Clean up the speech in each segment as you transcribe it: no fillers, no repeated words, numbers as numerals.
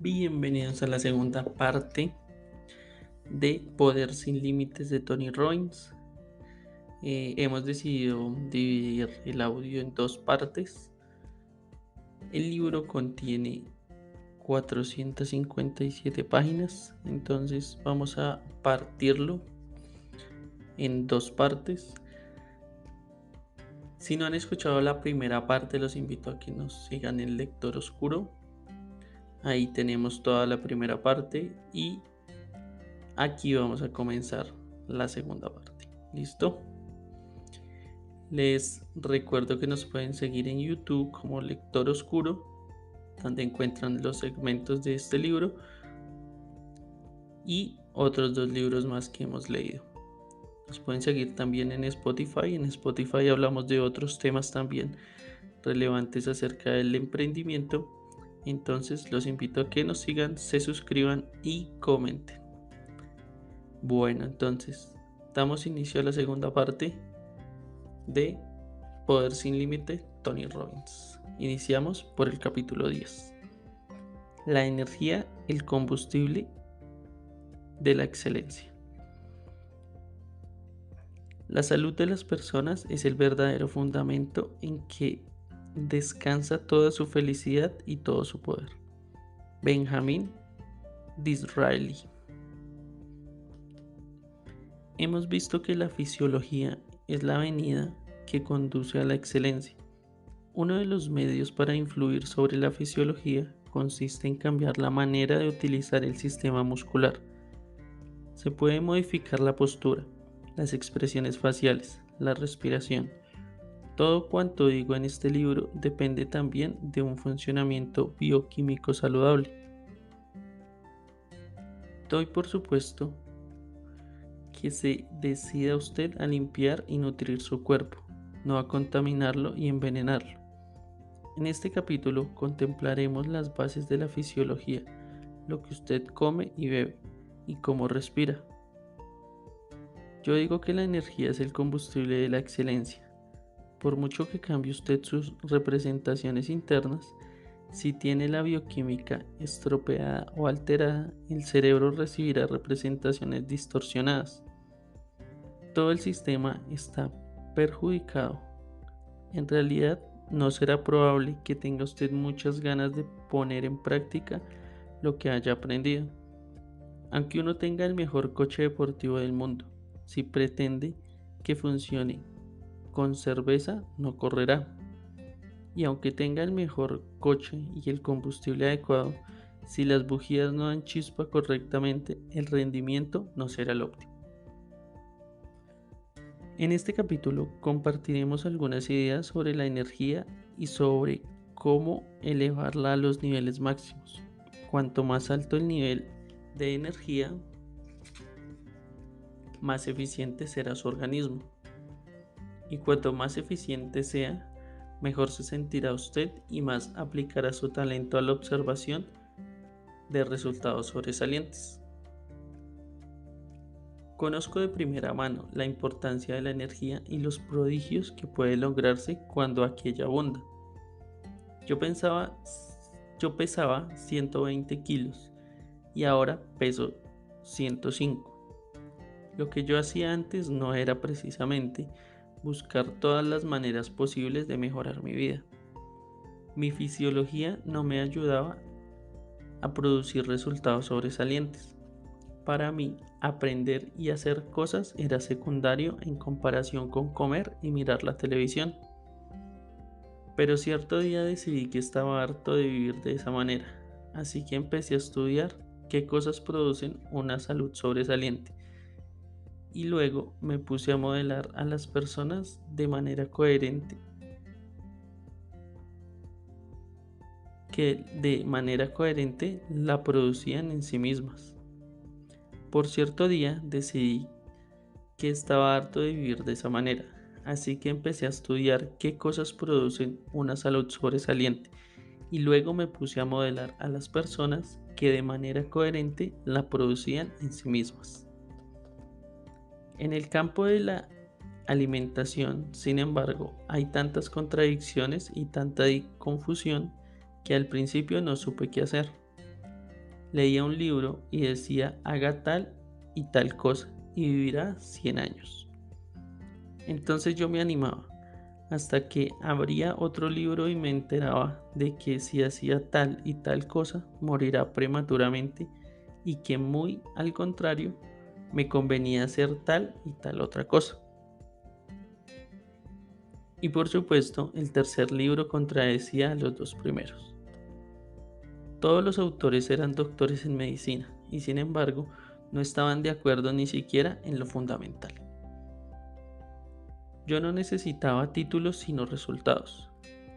Bienvenidos a la segunda parte de Poder sin Límites de Tony Robbins. Hemos decidido dividir el audio en dos partes. El libro contiene 457 páginas, entonces vamos a partirlo en dos partes. Si no han escuchado la primera parte, los invito a que nos sigan en Lector Oscuro. Ahí tenemos toda la primera parte y aquí vamos a comenzar la segunda parte. ¿Listo? Les recuerdo que nos pueden seguir en YouTube como Lector Oscuro, donde encuentran los segmentos de este libro y otros dos libros más que hemos leído. Nos pueden seguir también en Spotify. En Spotify hablamos de otros temas también relevantes acerca del emprendimiento. Entonces los invito a que nos sigan, se suscriban y comenten. Bueno, entonces damos inicio a la segunda parte de Poder sin Límite, Tony Robbins. Iniciamos por el capítulo 10. La energía, el combustible de la excelencia. La salud de las personas es el verdadero fundamento en que descansa toda su felicidad y todo su poder. Benjamin Disraeli. Hemos visto que la fisiología es la avenida que conduce a la excelencia. Uno de los medios para influir sobre la fisiología consiste en cambiar la manera de utilizar el sistema muscular. Se puede modificar la postura, las expresiones faciales, la respiración. Todo cuanto digo en este libro depende también de un funcionamiento bioquímico saludable. Doy por supuesto que se decida usted a limpiar y nutrir su cuerpo, no a contaminarlo y envenenarlo. En este capítulo contemplaremos las bases de la fisiología, lo que usted come y bebe, y cómo respira. Yo digo que la energía es el combustible de la excelencia. Por mucho que cambie usted sus representaciones internas, si tiene la bioquímica estropeada o alterada, el cerebro recibirá representaciones distorsionadas. Todo el sistema está perjudicado. En realidad, no será probable que tenga usted muchas ganas de poner en práctica lo que haya aprendido. Aunque uno tenga el mejor coche deportivo del mundo, si pretende que funcione con cerveza, no correrá. Y aunque tenga el mejor coche y el combustible adecuado, si las bujías no dan chispa correctamente, el rendimiento no será el óptimo. En este capítulo compartiremos algunas ideas sobre la energía y sobre cómo elevarla a los niveles máximos. Cuanto más alto el nivel de energía, más eficiente será su organismo. Y cuanto más eficiente sea, mejor se sentirá usted y más aplicará su talento a la observación de resultados sobresalientes. Conozco de primera mano la importancia de la energía y los prodigios que puede lograrse cuando aquella abunda. Yo pesaba 120 kilos y ahora peso 105. Lo que yo hacía antes no era precisamente buscar todas las maneras posibles de mejorar mi vida. Mi fisiología no me ayudaba a producir resultados sobresalientes. Para mí, aprender y hacer cosas era secundario en comparación con comer y mirar la televisión. Pero cierto día decidí que estaba harto de vivir de esa manera, así que empecé a estudiar qué cosas producen una salud sobresaliente. Y luego me puse a modelar a las personas de manera coherente, que de manera coherente la producían en sí mismas. Por cierto día decidí que estaba harto de vivir de esa manera, así que empecé a estudiar qué cosas producen una salud sobresaliente y luego me puse a modelar a las personas que de manera coherente la producían en sí mismas. En el campo de la alimentación, sin embargo, hay tantas contradicciones y tanta confusión que al principio no supe qué hacer. leía un libro y decía haga tal y tal cosa y vivirá 100 años. Entonces yo me animaba hasta que abría otro libro y me enteraba de que si hacía tal y tal cosa morirá prematuramente y que muy al contrario me convenía hacer tal y tal otra cosa. Y por supuesto, el tercer libro contradecía a los dos primeros. Todos los autores eran doctores en medicina y sin embargo no estaban de acuerdo ni siquiera en lo fundamental. Yo no necesitaba títulos sino resultados,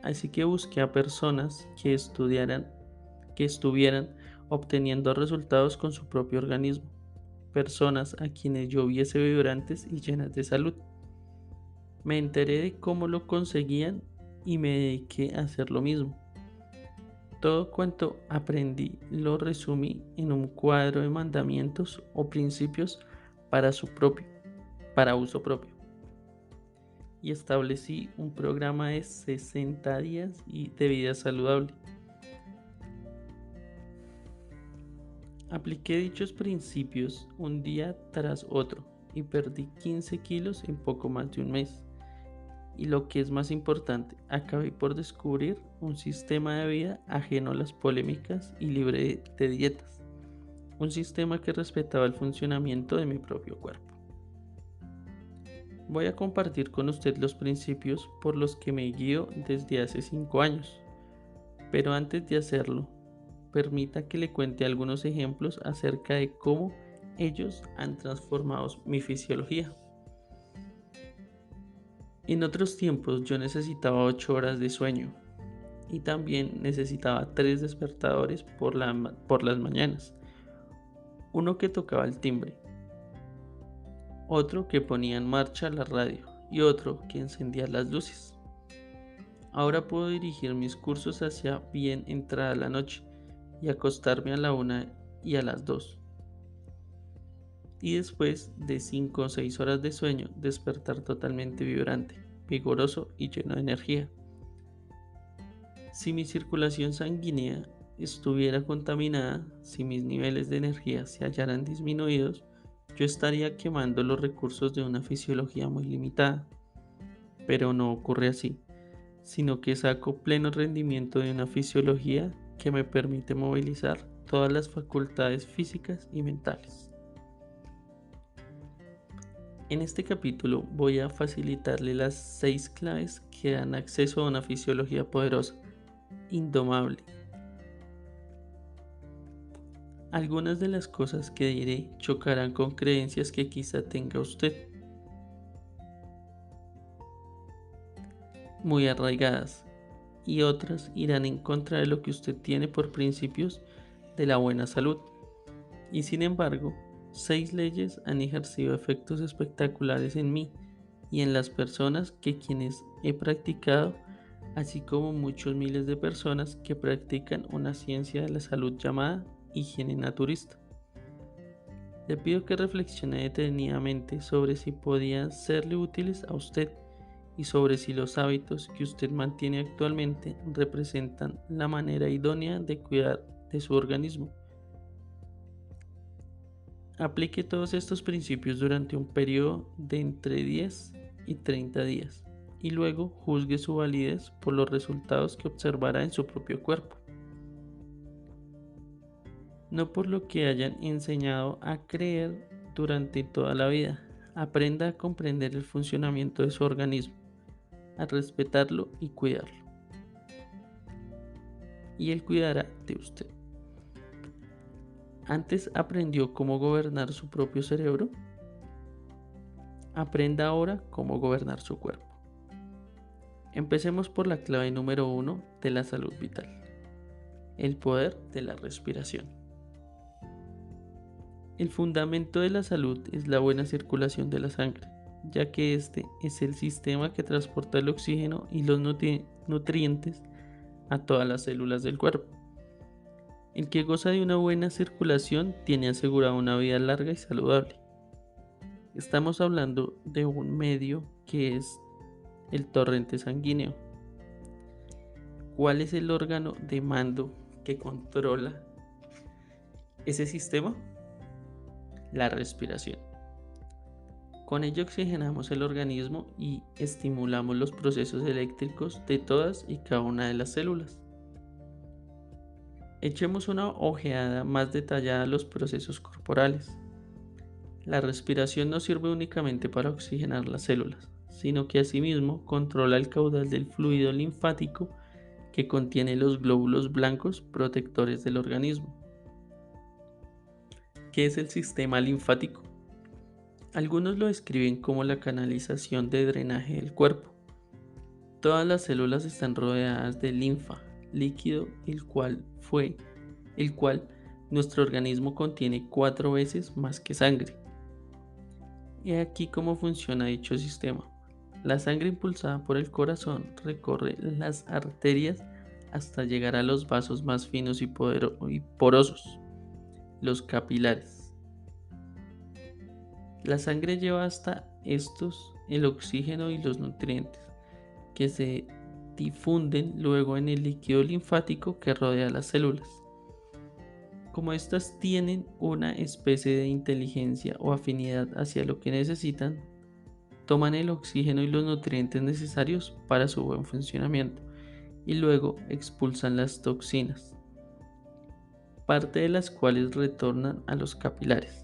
así que busqué a personas que estuvieran obteniendo resultados con su propio organismo, personas a quienes yo viese vibrantes y llenas de salud. Me enteré de cómo lo conseguían y me dediqué a hacer lo mismo. Todo cuanto aprendí lo resumí en un cuadro de mandamientos o principios para uso propio. Y establecí un programa de 60 días de vida saludable. Apliqué dichos principios un día tras otro y perdí 15 kilos en poco más de un mes. Y lo que es más importante, acabé por descubrir un sistema de vida ajeno a las polémicas y libre de dietas. Un sistema que respetaba el funcionamiento de mi propio cuerpo. Voy a compartir con usted los principios por los que me guío desde hace 5 años. Pero antes de hacerlo, permita que le cuente algunos ejemplos acerca de cómo ellos han transformado mi fisiología. En otros tiempos yo necesitaba 8 horas de sueño y también necesitaba 3 despertadores por las mañanas. Uno que tocaba el timbre, otro que ponía en marcha la radio y otro que encendía las luces. Ahora puedo dirigir mis cursos hacia bien entrada la noche y acostarme a la 1 y a las 2. Y después de 5 o 6 horas de sueño despertar totalmente vibrante, vigoroso y lleno de energía. Si mi circulación sanguínea estuviera contaminada, si mis niveles de energía se hallaran disminuidos, yo estaría quemando los recursos de una fisiología muy limitada. Pero no ocurre así, sino que saco pleno rendimiento de una fisiología que me permite movilizar todas las facultades físicas y mentales. En este capítulo voy a facilitarle las 6 claves que dan acceso a una fisiología poderosa, indomable. Algunas de las cosas que diré chocarán con creencias que quizá tenga usted, muy arraigadas, y otras irán en contra de lo que usted tiene por principios de la buena salud. Y sin embargo, 6 leyes han ejercido efectos espectaculares en mí y en las personas quienes he practicado, así como muchos miles de personas que practican una ciencia de la salud llamada higiene naturista. Le pido que reflexione detenidamente sobre si podían serle útiles a usted y sobre si los hábitos que usted mantiene actualmente representan la manera idónea de cuidar de su organismo. Aplique todos estos principios durante un periodo de entre 10 y 30 días y luego juzgue su validez por los resultados que observará en su propio cuerpo. No por lo que hayan enseñado a creer durante toda la vida. Aprenda a comprender el funcionamiento de su organismo, a respetarlo y cuidarlo. Y él cuidará de usted. ¿Antes aprendió cómo gobernar su propio cerebro? Aprenda ahora cómo gobernar su cuerpo. Empecemos por la clave número 1 de la salud vital: el poder de la respiración. El fundamento de la salud es la buena circulación de la sangre, ya que este es el sistema que transporta el oxígeno y los nutrientes a todas las células del cuerpo. El que goza de una buena circulación tiene asegurada una vida larga y saludable. Estamos hablando de un medio que es el torrente sanguíneo. ¿Cuál es el órgano de mando que controla Ese sistema, la respiración. Con ello oxigenamos el organismo y estimulamos los procesos eléctricos de todas y cada una de las células. Echemos una ojeada más detallada a los procesos corporales. La respiración no sirve únicamente para oxigenar las células, sino que asimismo controla el caudal del fluido linfático que contiene los glóbulos blancos protectores del organismo. ¿Qué es el sistema linfático? Algunos lo describen como la canalización de drenaje del cuerpo. Todas las células están rodeadas de linfa, líquido el cual nuestro organismo contiene 4 veces más que sangre. Y aquí cómo funciona dicho sistema. La sangre impulsada por el corazón recorre las arterias hasta llegar a los vasos más finos y porosos, los capilares. La sangre lleva hasta estos el oxígeno y los nutrientes, que se difunden luego en el líquido linfático que rodea las células. Como estas tienen una especie de inteligencia o afinidad hacia lo que necesitan, toman el oxígeno y los nutrientes necesarios para su buen funcionamiento y luego expulsan las toxinas, parte de las cuales retornan a los capilares.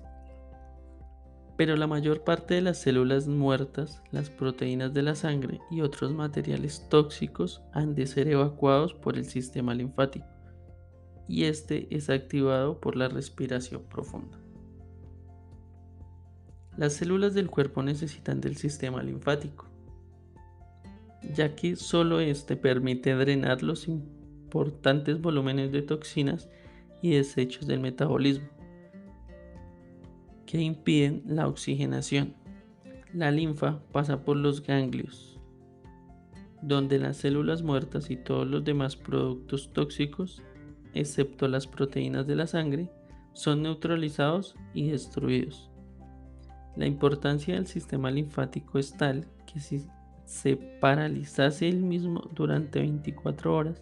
Pero la mayor parte de las células muertas, las proteínas de la sangre y otros materiales tóxicos han de ser evacuados por el sistema linfático, y este es activado por la respiración profunda. Las células del cuerpo necesitan del sistema linfático, ya que solo este permite drenar los importantes volúmenes de toxinas y desechos del metabolismo que impiden la oxigenación. La linfa pasa por los ganglios, donde las células muertas y todos los demás productos tóxicos, excepto las proteínas de la sangre, son neutralizados y destruidos. La importancia del sistema linfático es tal que si se paralizase el mismo durante 24 horas,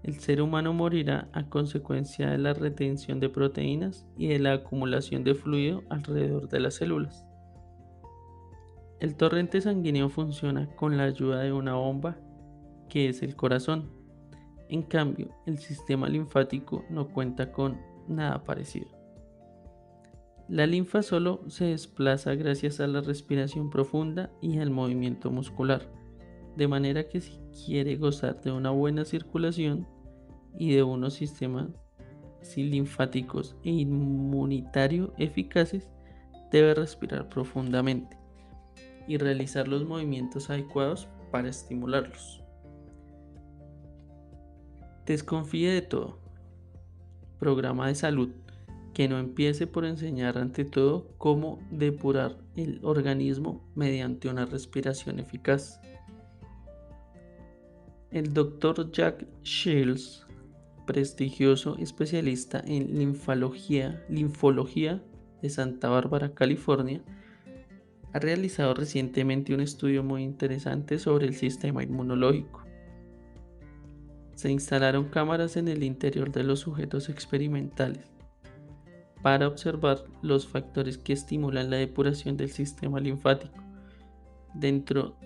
el ser humano morirá a consecuencia de la retención de proteínas y de la acumulación de fluido alrededor de las células. El torrente sanguíneo funciona con la ayuda de una bomba que es el corazón. En cambio, el sistema linfático no cuenta con nada parecido. La linfa solo se desplaza gracias a la respiración profunda y al movimiento muscular, de manera que si quiere gozar de una buena circulación y de unos sistemas linfáticos e inmunitario eficaces, debe respirar profundamente y realizar los movimientos adecuados para estimularlos. Desconfíe de todo. Programa de salud que no empiece por enseñar ante todo cómo depurar el organismo mediante una respiración eficaz. El Dr. Jack Shields, prestigioso especialista en linfología de Santa Bárbara, California, ha realizado recientemente un estudio muy interesante sobre el sistema inmunológico. Se instalaron cámaras en el interior de los sujetos experimentales para observar los factores que estimulan la depuración del sistema linfático. Dentro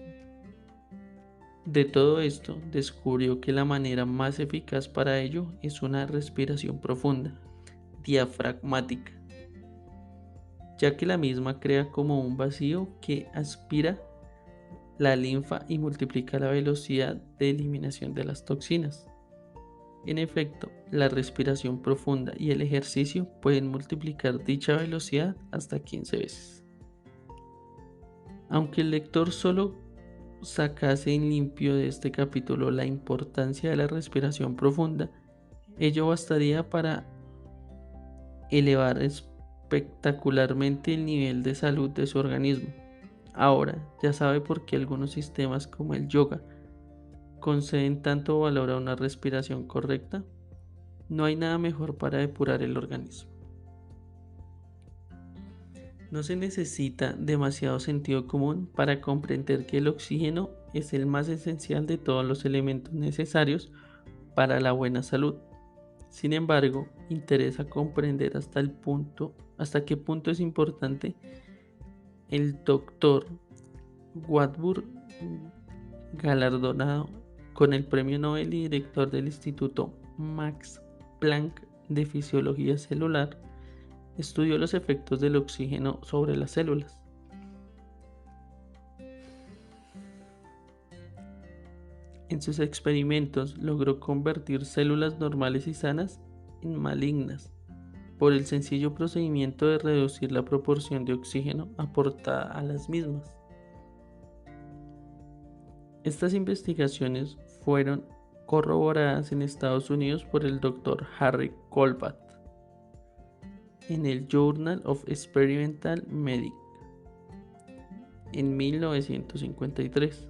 de todo esto, descubrió que la manera más eficaz para ello es una respiración profunda, diafragmática, ya que la misma crea como un vacío que aspira la linfa y multiplica la velocidad de eliminación de las toxinas. En efecto, la respiración profunda y el ejercicio pueden multiplicar dicha velocidad hasta 15 veces. Aunque el lector solo sacase en limpio de este capítulo la importancia de la respiración profunda, ello bastaría para elevar espectacularmente el nivel de salud de su organismo. Ahora ya sabe por qué algunos sistemas como el yoga conceden tanto valor a una respiración correcta. No hay nada mejor para depurar el organismo. No se necesita demasiado sentido común para comprender que el oxígeno es el más esencial de todos los elementos necesarios para la buena salud. Sin embargo, interesa comprender hasta qué punto es importante. El doctor Warburg, galardonado con el Premio Nobel y director del Instituto Max Planck de Fisiología Celular, estudió los efectos del oxígeno sobre las células. En sus experimentos logró convertir células normales y sanas en malignas por el sencillo procedimiento de reducir la proporción de oxígeno aportada a las mismas. Estas investigaciones fueron corroboradas en Estados Unidos por el Dr. Harry Goldblatt en el Journal of Experimental Medicine en 1953.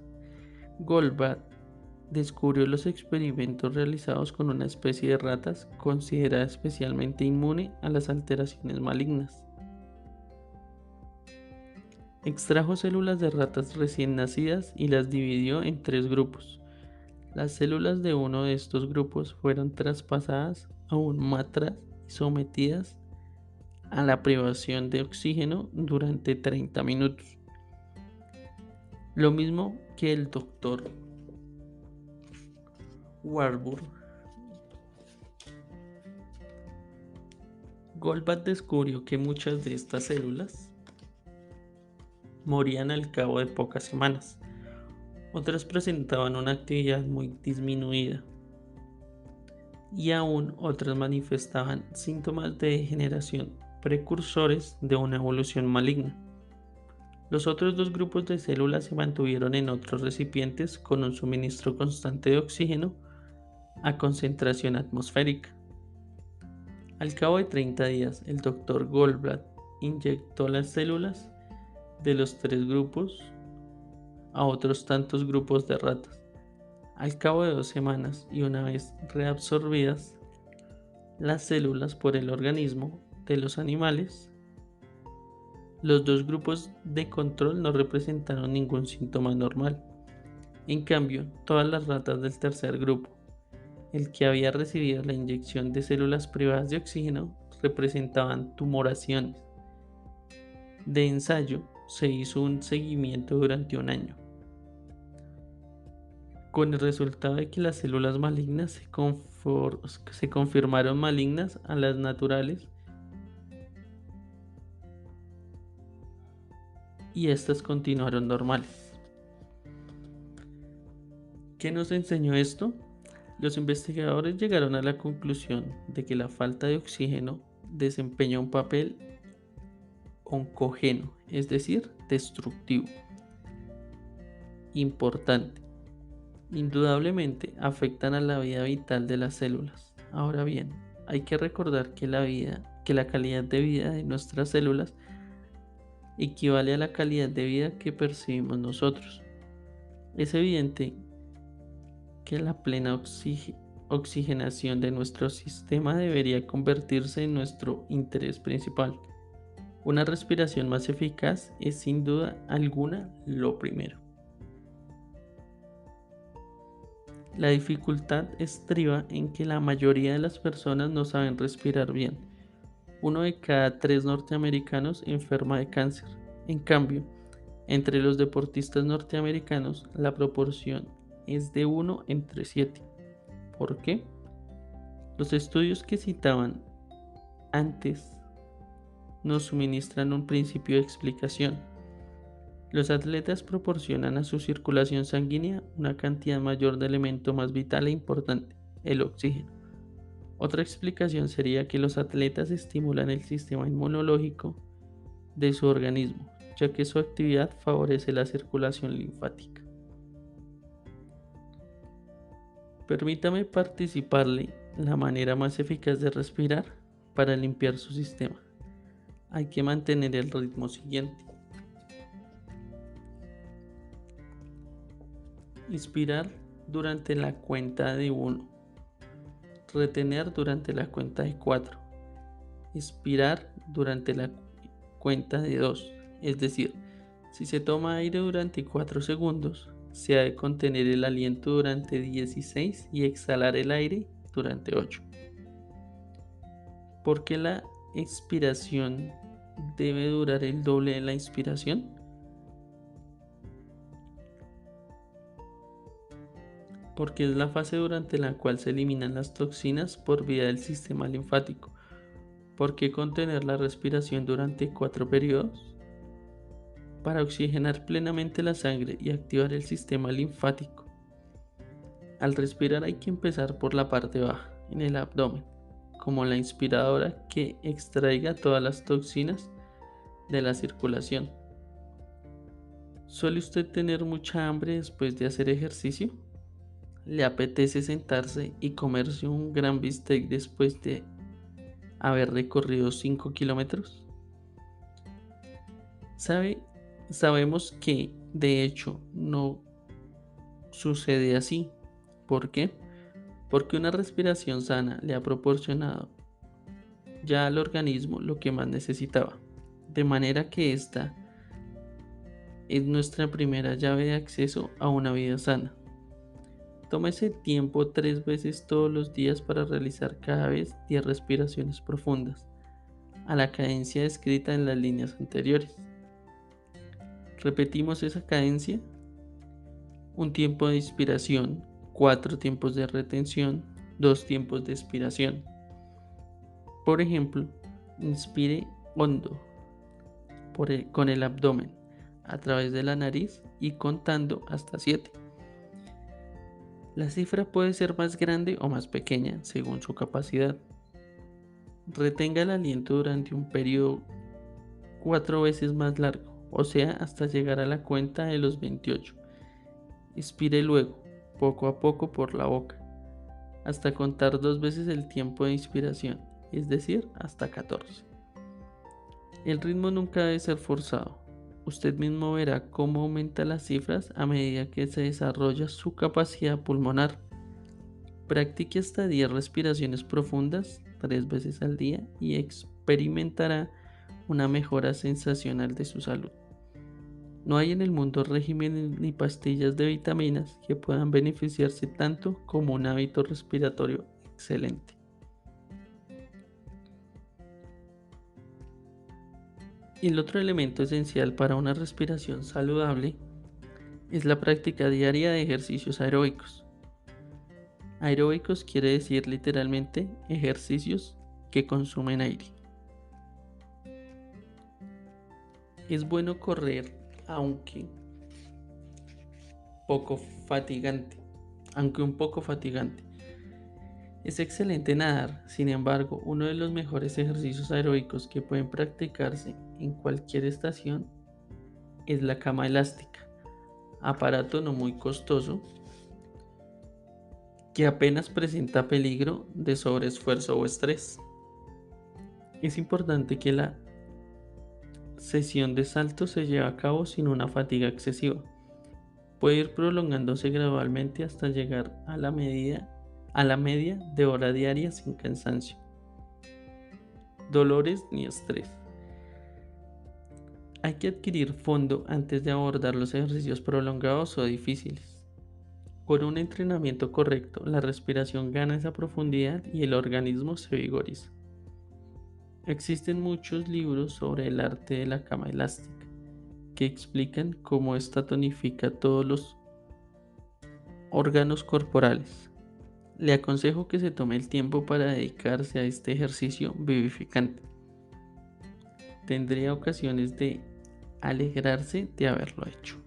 Goldblatt descubrió los experimentos realizados con una especie de ratas considerada especialmente inmune a las alteraciones malignas. Extrajo células de ratas recién nacidas y las dividió en 3 grupos. Las células de uno de estos grupos fueron traspasadas a un matraz y sometidas a la privación de oxígeno durante 30 minutos. Lo mismo que el doctor Warburg. Goldblatt descubrió que muchas de estas células morían al cabo de pocas semanas. Otras presentaban una actividad muy disminuida y aún otras manifestaban síntomas de degeneración precursores de una evolución maligna. Los otros 2 grupos de células se mantuvieron en otros recipientes con un suministro constante de oxígeno a concentración atmosférica. Al cabo de 30 días, el Dr. Goldblatt inyectó las células de los 3 grupos a otros tantos grupos de ratas. Al cabo de 2 semanas y una vez reabsorbidas las células por el organismo de los animales, los 2 grupos de control no representaron ningún síntoma normal. En cambio, todas las ratas del tercer grupo, el que había recibido la inyección de células privadas de oxígeno, representaban tumoraciones. De ensayo se hizo un seguimiento durante 1 año, con el resultado de que las células malignas se confirmaron malignas a las naturales y estas continuaron normales. ¿Qué nos enseñó esto? Los investigadores llegaron a la conclusión de que la falta de oxígeno desempeña un papel oncógeno, es decir, destructivo, importante. Indudablemente afectan a la vida vital de las células. Ahora bien, hay que recordar que la calidad de vida de nuestras células equivale a la calidad de vida que percibimos nosotros. Es evidente que la plena oxigenación de nuestro sistema debería convertirse en nuestro interés principal. Una respiración más eficaz es sin duda alguna lo primero. La dificultad estriba en que la mayoría de las personas no saben respirar bien. 1 de cada 3 norteamericanos enferma de cáncer. En cambio, entre los deportistas norteamericanos la proporción es de 1 entre 7. ¿Por qué? Los estudios que citaban antes nos suministran un principio de explicación. Los atletas proporcionan a su circulación sanguínea una cantidad mayor de elemento más vital e importante, el oxígeno. Otra explicación sería que los atletas estimulan el sistema inmunológico de su organismo, ya que su actividad favorece la circulación linfática. Permítame participarle la manera más eficaz de respirar para limpiar su sistema. Hay que mantener el ritmo siguiente. Inspirar durante la cuenta de 1. Retener durante la cuenta de 4. Expirar durante la cuenta de 2. Es decir, si se toma aire durante 4 segundos, se ha de contener el aliento durante 16 y exhalar el aire durante 8. ¿Por qué la expiración debe durar el doble de la inspiración? Porque es la fase durante la cual se eliminan las toxinas por vía del sistema linfático. ¿Por qué contener la respiración durante 4 periodos? Para oxigenar plenamente la sangre y activar el sistema linfático. Al respirar hay que empezar por la parte baja, en el abdomen, como la inspiradora que extraiga todas las toxinas de la circulación. ¿Suele usted tener mucha hambre después de hacer ejercicio? ¿Le apetece sentarse y comerse un gran bistec después de haber recorrido 5 kilómetros? Sabemos que de hecho no sucede así. ¿Por qué? Porque una respiración sana le ha proporcionado ya al organismo lo que más necesitaba, de manera que esta es nuestra primera llave de acceso a una vida sana. Tómese tiempo 3 veces todos los días para realizar cada vez 10 respiraciones profundas, a la cadencia descrita en las líneas anteriores. Repetimos esa cadencia: un tiempo de inspiración, 4 tiempos de retención, 2 tiempos de expiración. Por ejemplo, inspire hondo con el abdomen a través de la nariz y contando hasta 7. La cifra puede ser más grande o más pequeña según su capacidad. Retenga el aliento durante un periodo 4 veces más largo, o sea, hasta llegar a la cuenta de los 28. Expire luego, poco a poco por la boca, hasta contar 2 veces el tiempo de inspiración, es decir, hasta 14. El ritmo nunca debe ser forzado. Usted mismo verá cómo aumenta las cifras a medida que se desarrolla su capacidad pulmonar. Practique hasta 10 respiraciones profundas 3 veces al día y experimentará una mejora sensacional de su salud. No hay en el mundo regímenes ni pastillas de vitaminas que puedan beneficiarse tanto como un hábito respiratorio excelente. Y el otro elemento esencial para una respiración saludable es la práctica diaria de ejercicios aeróbicos. Aeróbicos quiere decir literalmente ejercicios que consumen aire. Es bueno correr, aunque un poco fatigante. Es excelente nadar, sin embargo, uno de los mejores ejercicios aeróbicos que pueden practicarse en cualquier estación es la cama elástica, aparato no muy costoso que apenas presenta peligro de sobreesfuerzo o estrés. Es importante que la sesión de salto se lleve a cabo sin una fatiga excesiva. Puede ir prolongándose gradualmente hasta llegar a la media de hora diaria sin cansancio, dolores ni estrés. Hay que adquirir fondo antes de abordar los ejercicios prolongados o difíciles. Con un entrenamiento correcto, la respiración gana esa profundidad y el organismo se vigoriza. Existen muchos libros sobre el arte de la cama elástica que explican cómo esta tonifica todos los órganos corporales. Le aconsejo que se tome el tiempo para dedicarse a este ejercicio vivificante. Tendría ocasiones de alegrarse de haberlo hecho.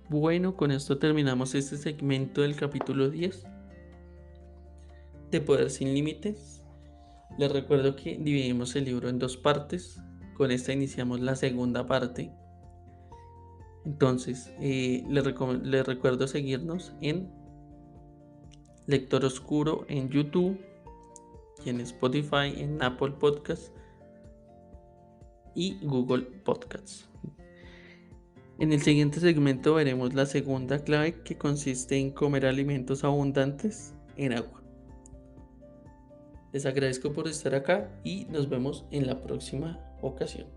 Bueno, con esto terminamos este segmento del capítulo 10 de Poder sin Límites. Les recuerdo que dividimos el libro en 2 partes. Con esta iniciamos la segunda parte. Entonces, les recuerdo seguirnos en Lector Oscuro en YouTube y en Spotify, en Apple Podcasts y Google Podcasts. En el siguiente segmento veremos la segunda clave, que consiste en comer alimentos abundantes en agua. Les agradezco por estar acá y nos vemos en la próxima ocasión.